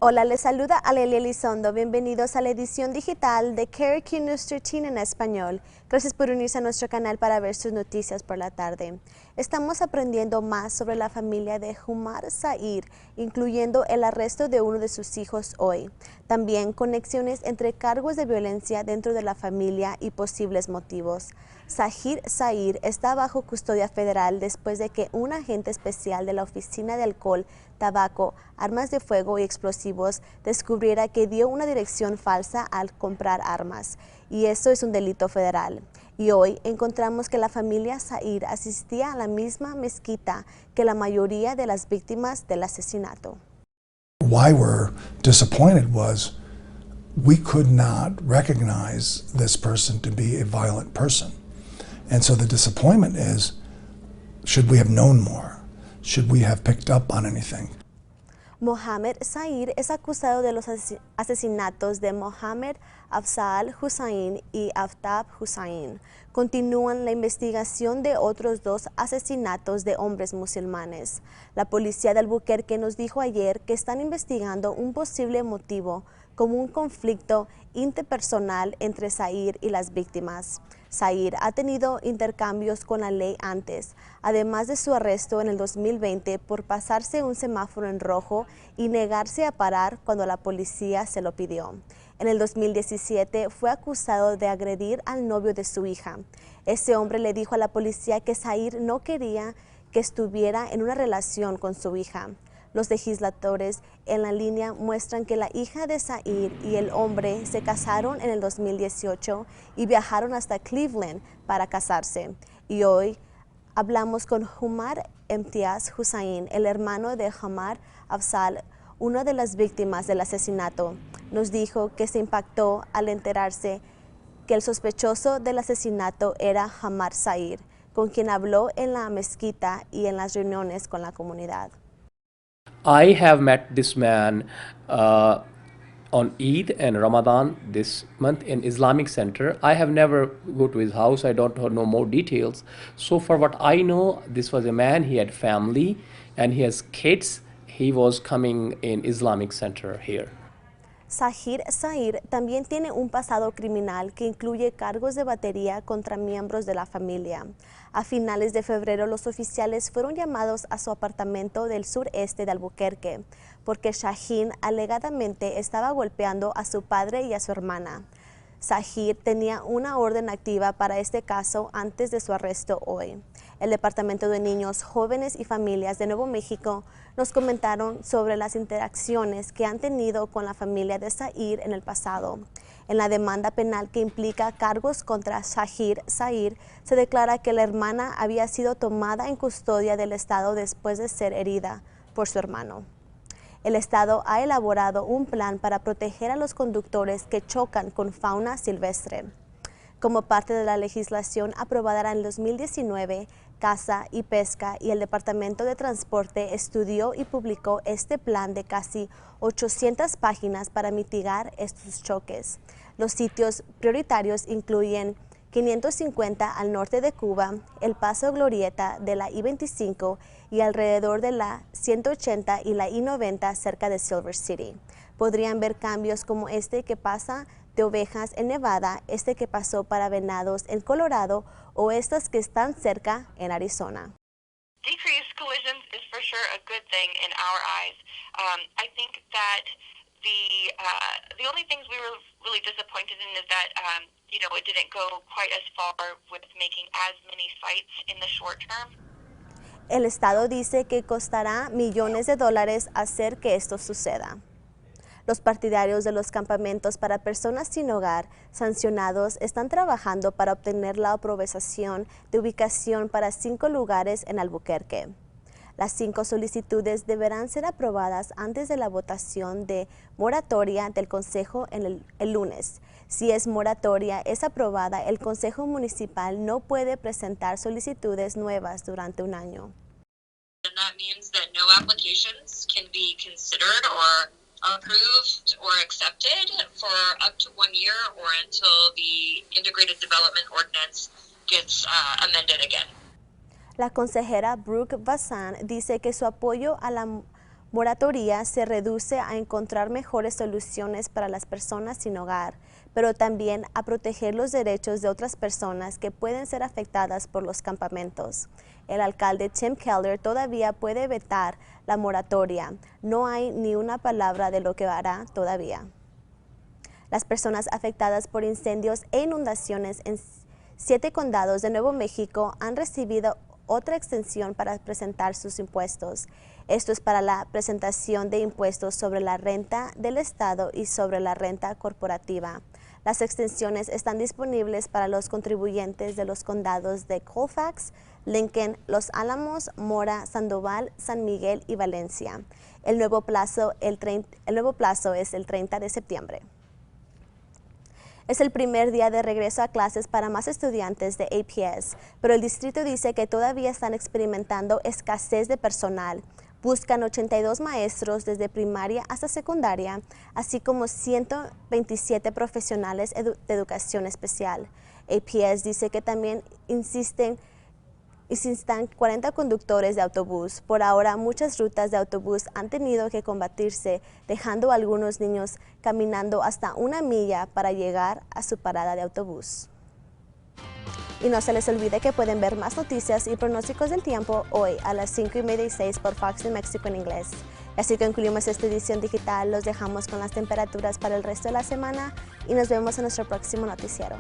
Hola, les saluda Alelia Elizondo. Bienvenidos a la edición digital de KRQ News 13 en español. Gracias por unirse a nuestro canal para ver sus noticias por la tarde. Estamos aprendiendo más sobre la familia de Umar Zair, incluyendo el arresto de uno de sus hijos hoy. También conexiones entre cargos de violencia dentro de la familia y posibles motivos. Zahir Zair está bajo custodia federal después de que un agente especial de la Oficina de Alcohol, Tabaco, Armas de Fuego y Explosivos descubriera que dio una dirección falsa al comprar armas, y eso es un delito federal. Y hoy encontramos que la familia Zair asistía a la misma mezquita que la mayoría de las víctimas del asesinato. Why we're disappointed was we could not recognize this person to be a violent person. And so the disappointment is, should we have known more? Should we have picked up on anything? Mohamed Zair es acusado de los asesinatos de Mohamed Afzal Hussain y Aftab Hussain. Continúan la investigación de otros dos asesinatos de hombres musulmanes. La policía de Albuquerque nos dijo ayer que están investigando un posible motivo como un conflicto interpersonal entre Zair y las víctimas. Zair ha tenido intercambios con la ley antes, además de su arresto en el 2020 por pasarse un semáforo en rojo y negarse a parar cuando la policía se lo pidió. En el 2017 fue acusado de agredir al novio de su hija. Ese hombre le dijo a la policía que Zair no quería que estuviera en una relación con su hija. Los legisladores en la línea muestran que la hija de Zair y el hombre se casaron en el 2018 y viajaron hasta Cleveland para casarse. Y hoy hablamos con Umar Imtiaz Hussain, el hermano de Umar Afzal, una de las víctimas del asesinato. Nos dijo que se impactó al enterarse que el sospechoso del asesinato era Umar Zair, con quien habló en la mezquita y en las reuniones con la comunidad. I have met this man on Eid and Ramadan this month in Islamic Center. I have never go to his house. I don't know more details. So for what I know, this was a man, he had family and he has kids. He was coming in Islamic Center here. Zahir Zair también tiene un pasado criminal que incluye cargos de batería contra miembros de la familia. A finales de febrero, los oficiales fueron llamados a su apartamento del sureste de Albuquerque porque Shaheen alegadamente estaba golpeando a su padre y a su hermana. Zahir tenía una orden activa para este caso antes de su arresto hoy. El Departamento de Niños, Jóvenes y Familias de Nuevo México nos comentaron sobre las interacciones que han tenido con la familia de Zair en el pasado. En la demanda penal que implica cargos contra Zahir Zair, se declara que la hermana había sido tomada en custodia del Estado después de ser herida por su hermano. El Estado ha elaborado un plan para proteger a los conductores que chocan con fauna silvestre. Como parte de la legislación aprobada en el 2019, Caza y Pesca y el Departamento de Transporte estudió y publicó este plan de casi 800 páginas para mitigar estos choques. Los sitios prioritarios incluyen 550 al norte de Cuba, el Paso Glorieta de la I-25 y alrededor de la 180 y la I-90 cerca de Silver City. Podrían ver cambios como este que pasa de ovejas en Nevada, este que pasó para venados en Colorado o estas que están cerca en Arizona. Decreased collisions is for sure a good thing in our eyes. I think that the only things we were really disappointed in is that it didn't go quite as far with making as many fights in the short term. El Estado dice que costará millones de dólares hacer que esto suceda. Los partidarios de los campamentos para personas sin hogar sancionados están trabajando para obtener la aprobación de ubicación para 5 lugares en Albuquerque. Las 5 solicitudes deberán ser aprobadas antes de la votación de moratoria del Consejo el lunes. Si es moratoria es aprobada, el Consejo Municipal no puede presentar solicitudes nuevas durante un año. And that means that no applications can be considered or approved or accepted for up to 1 year or until the Integrated Development Ordinance gets amended again. La consejera Brooke Bassan dice que su apoyo a la moratoria se reduce a encontrar mejores soluciones para las personas sin hogar, pero también a proteger los derechos de otras personas que pueden ser afectadas por los campamentos. El alcalde Tim Keller todavía puede vetar la moratoria. No hay ni una palabra de lo que hará todavía. Las personas afectadas por incendios e inundaciones en 7 condados de Nuevo México han recibido otra extensión para presentar sus impuestos. Esto es para la presentación de impuestos sobre la renta del Estado y sobre la renta corporativa. Las extensiones están disponibles para los contribuyentes de los condados de Colfax, Lincoln, Los Álamos, Mora, Sandoval, San Miguel y Valencia. El nuevo plazo es el 30 de septiembre. Es el primer día de regreso a clases para más estudiantes de APS, pero el distrito dice que todavía están experimentando escasez de personal. Buscan 82 maestros desde primaria hasta secundaria, así como 127 profesionales de educación especial. APS dice que también insistan 40 conductores de autobús. Por ahora, muchas rutas de autobús han tenido que combatirse, dejando a algunos niños caminando hasta 1 milla para llegar a su parada de autobús. Y no se les olvide que pueden ver más noticias y pronósticos del tiempo hoy a las 5:30 y 6 por Fox New Mexico en inglés. Así concluimos esta edición digital. Los dejamos con las temperaturas para el resto de la semana y nos vemos en nuestro próximo noticiero.